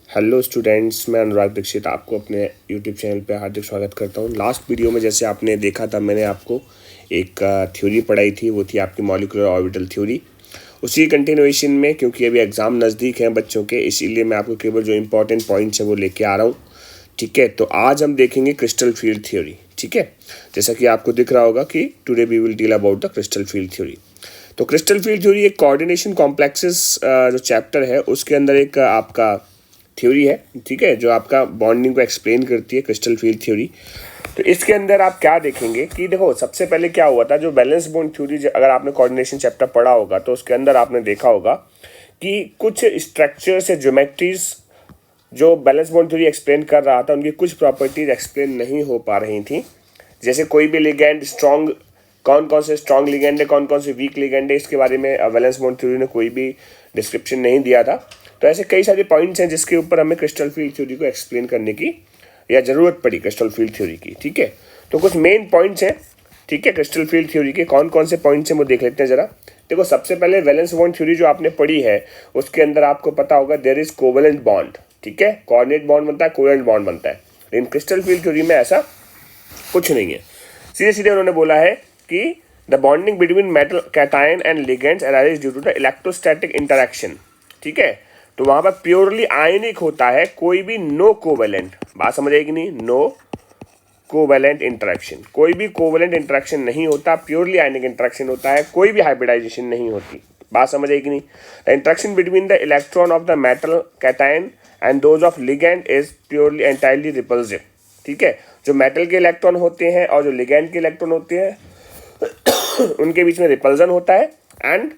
Hello students, मैं अनुराग दीक्षित आपको अपने यूट्यूब चैनल पे हार्दिक स्वागत करता हूँ। लास्ट वीडियो में जैसे आपने देखा था, मैंने आपको एक थ्योरी पढ़ाई थी, वो थी आपकी मॉलिक्यूलर ऑर्बिटल थ्योरी। उसी कंटिन्यूएशन में, क्योंकि अभी एग्ज़ाम नज़दीक हैं बच्चों के, इसीलिए मैं आपको केवल जो इंपॉर्टेंट पॉइंट्स हैं वो लेके आ रहा हूँ। ठीक है, तो आज हम देखेंगे क्रिस्टल फील्ड थ्योरी। ठीक है, जैसा कि आपको दिख रहा होगा कि today we will deal about the crystal field theory. तो क्रिस्टल फील्ड थ्योरी एक कोऑर्डिनेशन कॉम्प्लेक्सेस जो चैप्टर है उसके अंदर एक आपका थ्योरी है। ठीक है, जो आपका बॉन्डिंग को एक्सप्लेन करती है, क्रिस्टल फील्ड थ्योरी। तो इसके अंदर आप क्या देखेंगे कि देखो, सबसे पहले क्या हुआ था, जो बैलेंस बॉन्ड थ्योरी, अगर आपने कोऑर्डिनेशन चैप्टर पढ़ा होगा तो उसके अंदर आपने देखा होगा कि कुछ स्ट्रक्चर्स या ज्योमेट्रीज जो बैलेंस बॉन्ड थ्योरी एक्सप्लेन कर रहा था, उनकी कुछ प्रॉपर्टीज एक्सप्लेन नहीं हो पा रही थी। जैसे कोई भी लिगेंड स्ट्रॉन्ग, कौन कौन से स्ट्रॉन्ग लिगेंड है, कौन कौन से वीक लिगेंड है, इसके बारे में बैलेंस बॉन्ड थ्योरी ने कोई भी डिस्क्रिप्शन नहीं दिया था। तो ऐसे कई सारे पॉइंट्स हैं जिसके ऊपर हमें क्रिस्टल फील्ड थ्योरी को एक्सप्लेन करने की या ज़रूरत पड़ी क्रिस्टल फील्ड थ्योरी की। ठीक है, तो कुछ मेन पॉइंट्स हैं। ठीक है, क्रिस्टल फील्ड थ्योरी के कौन कौन से पॉइंट्स हैं वो देख लेते हैं ज़रा। देखो, सबसे पहले वैलेंस बॉन्ड थ्योरी जो आपने पढ़ी है उसके अंदर आपको पता होगा देयर इज कोवेलेंट बॉन्ड। ठीक है, कोऑर्डिनेट बॉन्ड बनता है, कोवेलेंट बॉन्ड बनता है। लेकिन क्रिस्टल फील्ड थ्योरी में ऐसा कुछ नहीं है। सीधे सीधे उन्होंने बोला है कि the bonding between metal cation and ligands arise due to the electrostatic interaction. ठीक है, तो वहां पर प्योरली आयनिक होता है, कोई भी नो कोवेलेंट। बात समझ आएगी नहीं? नो कोवेलेंट इंटरेक्शन, कोई भी कोवेलेंट इंटरेक्शन नहीं होता, प्योरली आयनिक इंटरेक्शन होता है, कोई भी हाइब्रिडाइजेशन नहीं होती। बात समझ आएगी नहीं? The interaction between the electron of the metal cation and those of ligand is purely entirely repulsive. ठीक है, जो मेटल के इलेक्ट्रॉन होते हैं और जो लिगेंड के इलेक्ट्रॉन होते हैं उनके बीच में रिपल्जन होता है। एंड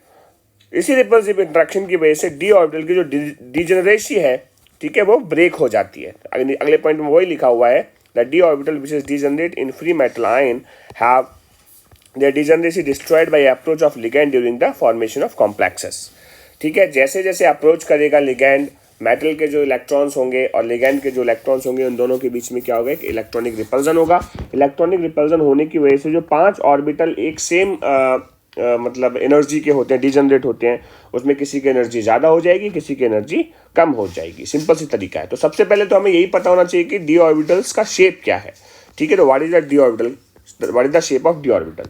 इसी रिपल्सिव इंट्रैक्शन की वजह से डी ऑर्बिटल की जो डिजेनरेसी है, ठीक है, वो ब्रेक हो जाती है। अगले पॉइंट में वही लिखा हुआ है, the D orbital which is degenerate in free metal ion have their degeneracy destroyed by approach of ligand during the formation of complexes। ठीक है, जैसे जैसे अप्रोच करेगा लिगैंड, मेटल के जो इलेक्ट्रॉन्स होंगे और लिगैंड के जो इलेक्ट्रॉन्स होंगे, उन दोनों के बीच में क्या होगा, एक इलेक्ट्रॉनिक रिपल्जन होगा। इलेक्ट्रॉनिक रिपल्जन होने की वजह से जो 5 ऑर्बिटल एक सेम मतलब एनर्जी के होते हैं, डिजनरेट होते हैं, उसमें किसी की एनर्जी ज़्यादा हो जाएगी, किसी की एनर्जी कम हो जाएगी। सिंपल सी तरीका है। तो सबसे पहले तो हमें यही पता होना चाहिए कि डी ऑर्बिटल्स का शेप क्या है। ठीक है, तो what is the D orbital, what is the shape of D orbital.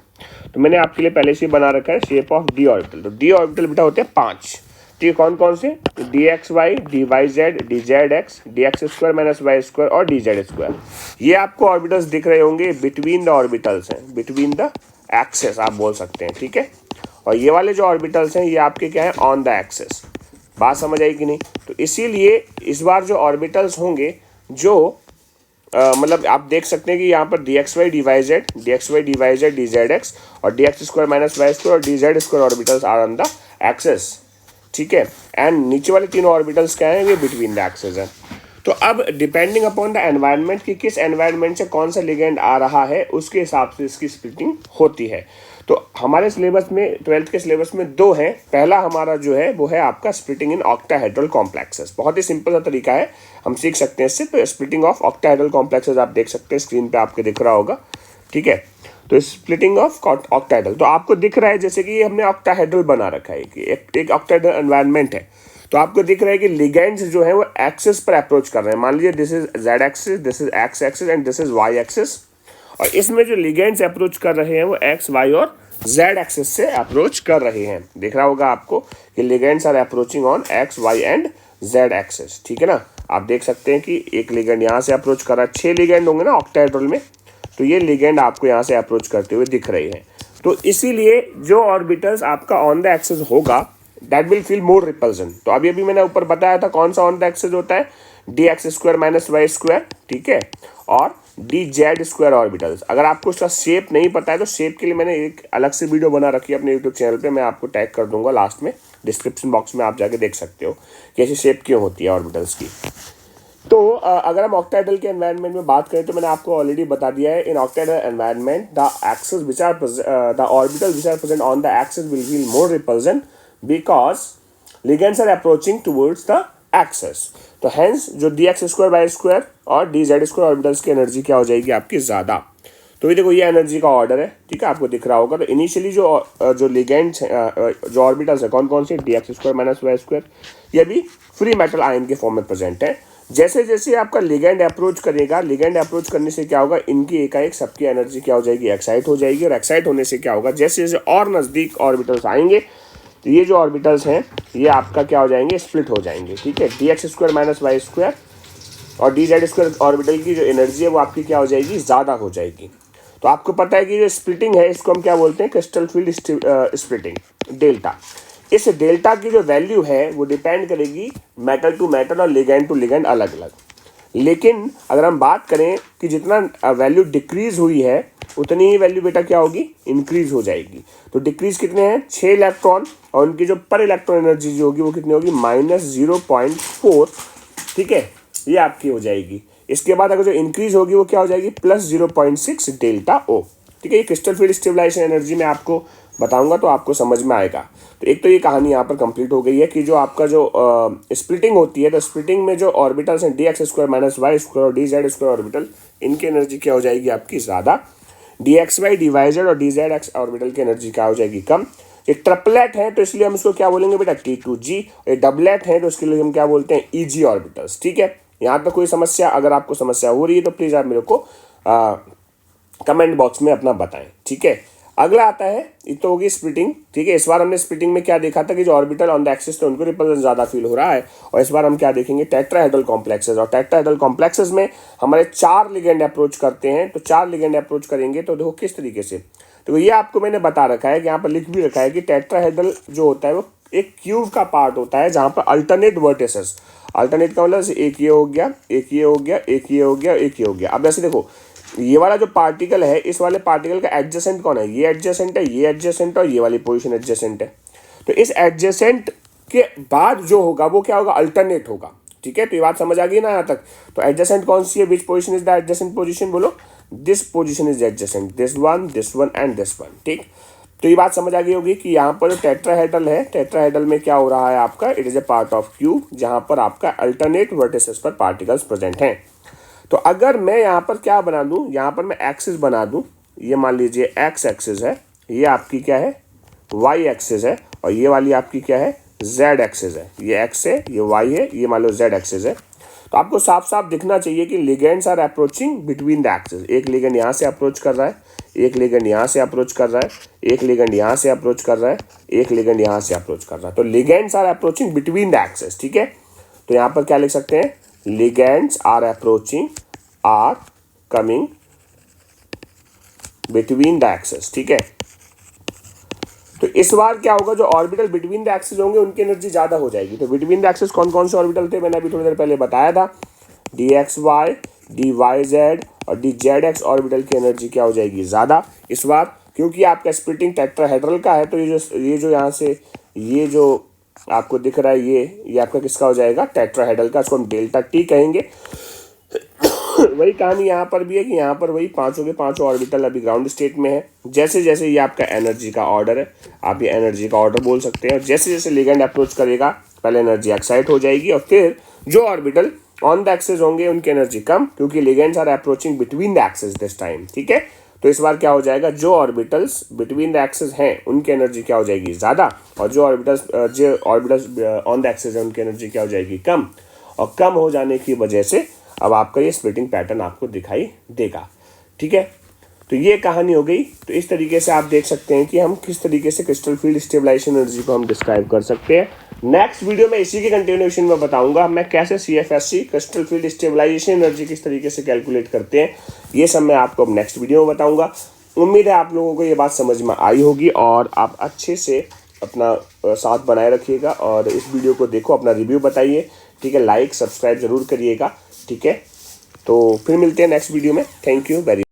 तो मैंने आपके लिए पहले से बना रखा है शेप ऑफ डी ऑर्बिटल। तो डी ऑर्बिटल बेटा होते हैं 5। ठीक है, कौन कौन से? D x Y, D Y Z, D Z X, D x square minus Y square और डी जेड स्क्वायर। ये आपको ऑर्बिटल्स दिख रहे होंगे, बिटवीन द ऑर्बिटल्स हैं, बिटवीन द एक्सेस आप बोल सकते हैं। ठीक है, और ये वाले जो ऑर्बिटल्स हैं ये आपके क्या है, ऑन द एक्सेस। बात समझ आई कि नहीं? तो इसीलिए इस बार जो ऑर्बिटल्स होंगे, जो मतलब आप देख सकते हैं कि यहाँ पर d x Y D Y Z, d x Y D Y Z, D Z x और d x square minus Y square और D Z square orbitals are on the axes. ठीक है, एंड नीचे वाले तीनों ऑर्बिटल्स क्या हैं, ये बिटवीन द एक्सेस हैं। तो अब डिपेंडिंग अपॉन द एनवायरनमेंट कि किस एनवायरनमेंट से कौन सा लिगेंड आ रहा है, उसके हिसाब से इसकी स्प्लिटिंग होती है। तो हमारे सिलेबस में, 12th के सिलेबस में 2 हैं। पहला हमारा जो है वो है आपका स्प्लिटिंग इन ऑक्टाहेड्रल कॉम्प्लेक्सेस। बहुत ही सिंपल सा तरीका है, हम सीख सकते हैं इससे। तो स्प्लिटिंग ऑफ ऑक्टाहेड्रल कॉम्प्लेक्सेस आप देख सकते हैं, स्क्रीन पे आपके दिख रहा होगा। ठीक है, तो स्प्लिटिंग ऑफ ऑक्टाहेड्रल, तो आपको दिख रहा है जैसे कि हमने ऑक्टाहेड्रल बना रखा है कि एक ऑक्टाहेड्रल एनवायरनमेंट है। तो आपको दिख रहा है कि लिगेंड्स जो है वो एक्सिस पर अप्रोच कर रहे हैं। मान लीजिए this is Z axis, this is X axis and this is Y axis. और इसमें जो लिगेंड्स अप्रोच कर रहे हैं वो एक्स, वाई और जेड एक्सिस से अप्रोच कर रहे हैं। दिख रहा होगा आपको कि ligands are approaching on X, Y and Z axis. ठीक है ना, आप देख सकते हैं कि एक लिगेंड यहाँ से अप्रोच कर रहा है। 6 लिगेंड होंगे ना ऑक्टाहेड्रल में, तो ये लिगेंड आपको यहाँ से अप्रोच करते हुए दिख रहे हैं। तो इसीलिए जो ऑर्बिटल्स आपका ऑन द एक्सिस होगा, that will feel more repulsion. तो अभी मैंने ऊपर बताया था कौन सा ऑन द एक्सिस होता है, D x square minus Y square. ठीक है, और डी जेड स्क्वायर ऑर्बिटल्स। अगर आपको उसका शेप नहीं पता है तो शेप के लिए मैंने एक अलग से वीडियो बना रखी है अपने यूट्यूब चैनल पे, मैं आपको टैग कर दूंगा लास्ट में, डिस्क्रिप्शन बॉक्स में आप जाके देख सकते हो कि ऐसी शेप क्यों होती है ऑर्बिटल्स की। तो अगर हम ऑक्टाहेड्रल के एनवायरनमेंट में बात करें तो मैंने आपको ऑलरेडी बता दिया है, in octahedral environment the axis which are the orbital which are present on the axis will feel more repulsion because ligands are approaching towards the axes. तो हेंस जो D x square Y square और D Z square orbitals की energy क्या हो जाएगी आपकी ज़्यादा। तो ये देखो ये एनर्जी का ऑर्डर है, ठीक है, आपको दिख रहा होगा। तो इनिशियली जो लिगेंड्स जो ऑर्बिटल्स है कौन कौन से, dx² - y², ये भी फ्री मेटल आयन के फॉर्म में प्रेजेंट है। जैसे जैसे आपका लिगेंड अप्रोच करेगा, लिगेंड अप्रोच करने से क्या होगा, इनकी एकाएक सबकी एनर्जी क्या हो जाएगी, एक्साइट हो जाएगी। और एक्साइट होने से क्या होगा, जैसे जैसे और नज़दीक ऑर्बिटल्स आएंगे तो ये जो ऑर्बिटल्स हैं ये आपका क्या हो जाएंगे, स्प्लिट हो जाएंगे, ठीक है। dx² - y² और dz² ऑर्बिटल की जो एनर्जी है वो आपकी क्या हो जाएगी, ज़्यादा हो जाएगी। तो आपको पता है कि जो स्प्लिटिंग है इसको हम क्या बोलते हैं, क्रिस्टल फील्ड स्प्लिटिंग, डेल्टा। इस डेल्टा की जो वैल्यू है वो डिपेंड करेगी मेटल टू मेटल और लिगेंड टू लिगेंड अलग अलग। लेकिन अगर हम बात करें कि जितना वैल्यू डिक्रीज हुई है उतनी ही वैल्यू बेटा क्या होगी, इंक्रीज हो जाएगी। तो डिक्रीज कितने हैं, 6 इलेक्ट्रॉन, और उनकी जो पर इलेक्ट्रॉन एनर्जी जो होगी वो कितनी होगी, -0.4, ठीक है, ये आपकी हो जाएगी। इसके बाद अगर जो इंक्रीज होगी वो क्या हो जाएगी, +0.6 डेल्टा ओ, ठीक है। ये क्रिस्टल फील्ड स्टेबलाइजेशन एनर्जी में आपको बताऊंगा तो आपको समझ में आएगा। तो एक तो ये कहानी यहाँ पर कंप्लीट हो गई है कि जो आपका जो स्प्लिटिंग होती है, तो स्प्लिटिंग में जो ऑर्बिटल्स हैं dx² - y² और dz² ऑर्बिटल, इनकी एनर्जी क्या हो जाएगी आपकी ज़्यादा। dxy, dyz और dzx ऑर्बिटल की एनर्जी क्या हो जाएगी, कम। ये ट्रिपलेट है तो इसलिए हम इसको क्या बोलेंगे बेटा, T2g। ये डबलेट है तो इसके लिए हम क्या बोलते हैं, Eg ऑर्बिटल्स, ठीक है। यहाँ पर कोई समस्या, अगर आपको समस्या हो रही है तो प्लीज़ आप मेरे को कमेंट बॉक्स में अपना बताएं, ठीक है। अगला आता है, ये तो होगी स्प्लिटिंग, ठीक है। इस बार हमने स्प्लिटिंग में क्या देखा था कि जो ऑर्बिटल ऑन द एक्सिस थे उनको रिपल्सन ज़्यादा फील हो रहा है। और इस बार हम क्या देखेंगे, टेट्राहेड्रल कॉम्प्लेक्सेस। और टेट्राहेड्रल कॉम्प्लेक्सेस में हमारे 4 लिगेंड अप्रोच करते हैं। तो 4 लिगेंड अप्रोच करेंगे तो देखो किस तरीके से। तो ये आपको मैंने बता रखा है कि यहाँ पर लिख भी रखा है कि टेट्राहेड्रल जो होता है वो एक क्यूब का पार्ट होता है जहाँ पर अल्टरनेट वर्टिसेस, अल्टरनेट का मतलब एक ये हो गया, एक ये हो गया, एक ये हो गया, एक ये हो गया। अब जैसे देखो ये वाला जो पार्टिकल है, इस वाले पार्टिकल का एडजेसेंट कौन है, ये एडजेसेंट है, ये एडजेसेंट है और ये वाली पोजीशन एडजेसेंट है। तो इस एडजेसेंट के बाद जो होगा वो क्या होगा, अल्टरनेट होगा, ठीक है। तो ये बात समझ आ गई ना यहाँ तक। तो एडजेसेंट कौन सी है, which position is the adjacent position, बोलो, this position is adjacent, this one and this one, ठीक। तो ये बात समझ आ गई होगी कि यहाँ पर जो टेट्राहेड्रल है, टेट्राहेड्रल में क्या हो रहा है आपका, it is a part of cube जहाँ पर आपका अल्टरनेट वर्टिसेस पर पार्टिकल्स प्रेजेंट हैं। तो अगर मैं यहाँ पर क्या बना दूँ, यहाँ पर मैं एक्सिस बना दूँ, ये मान लीजिए एक्स एक्सिस है, ये आपकी क्या है, वाई एक्सिस है, और ये वाली आपकी क्या है, जेड एक्सिस है। ये एक्स है, ये वाई है, ये मान लो जेड एक्सिस है। तो आपको साफ साफ दिखना चाहिए कि ligands are approaching between the axis. एक लिगेंड यहाँ से अप्रोच कर रहा है, एक लिगेंड यहाँ से अप्रोच कर रहा है, एक लिगेंड यहाँ से अप्रोच कर रहा है, एक लिगेंड यहाँ से अप्रोच कर रहा है। तो ligands are approaching between the axis, ठीक है। तो यहाँ पर क्या लिख सकते हैं, ligands are approaching, are coming between the axis, ठीक है। तो इस बार क्या होगा, जो ऑर्बिटल बिटवीन द एक्सिस होंगे उनकी एनर्जी ज़्यादा हो जाएगी। तो बिटवीन द एक्सिस कौन कौन से ऑर्बिटल थे, मैंने अभी थोड़ी देर पहले बताया था, dxy, dyz और dzx ऑर्बिटल की एनर्जी क्या हो जाएगी, ज़्यादा इस बार, क्योंकि आपका स्प्लिटिंग टेट्राहेड्रल का है। तो ये जो यहाँ से ये जो आपको दिख रहा है ये आपका किसका हो जाएगा, टेट्राहेड्रल का, इसको हम डेल्टा टी कहेंगे। वही कहानी यहाँ पर भी है कि यहाँ पर वही पांचों के पांचों ऑर्बिटल अभी ग्राउंड स्टेट में है। जैसे जैसे ये आपका एनर्जी का ऑर्डर है, आप ये एनर्जी का ऑर्डर बोल सकते हैं। और जैसे जैसे लिगेंड अप्रोच करेगा पहले एनर्जी एक्साइट हो जाएगी, और फिर जो ऑर्बिटल ऑन द एक्सिस होंगे उनकी एनर्जी कम, क्योंकि ligands are approaching between the axis this time, ठीक है। तो इस बार क्या हो जाएगा, जो ऑर्बिटल्स बिटवीन द एक्सिस हैं उनकी एनर्जी क्या हो जाएगी, ज़्यादा, और जो ऑर्बिटल्स ऑन द एक्सिस है उनकी एनर्जी क्या हो जाएगी, कम। और कम हो जाने की वजह से अब आपका ये स्प्लिटिंग पैटर्न आपको दिखाई देगा, ठीक है। तो ये कहानी हो गई। तो इस तरीके से आप देख सकते हैं कि हम किस तरीके से क्रिस्टल फील्ड स्टेबलाइजेशन एनर्जी को हम डिस्क्राइब कर सकते हैं। नेक्स्ट वीडियो में इसी के कंटिन्यूएशन में बताऊंगा मैं कैसे CFSC crystal field stabilization energy किस तरीके से कैलकुलेट करते हैं। ये सब मैं आपको अब नेक्स्ट वीडियो में बताऊंगा। उम्मीद है आप लोगों को ये बात समझ में आई होगी और आप अच्छे से अपना साथ बनाए रखिएगा और इस वीडियो को देखो, अपना रिव्यू बताइए, ठीक है। लाइक सब्सक्राइब जरूर करिएगा, ठीक है। तो फिर मिलते हैं नेक्स्ट वीडियो में। Thank you very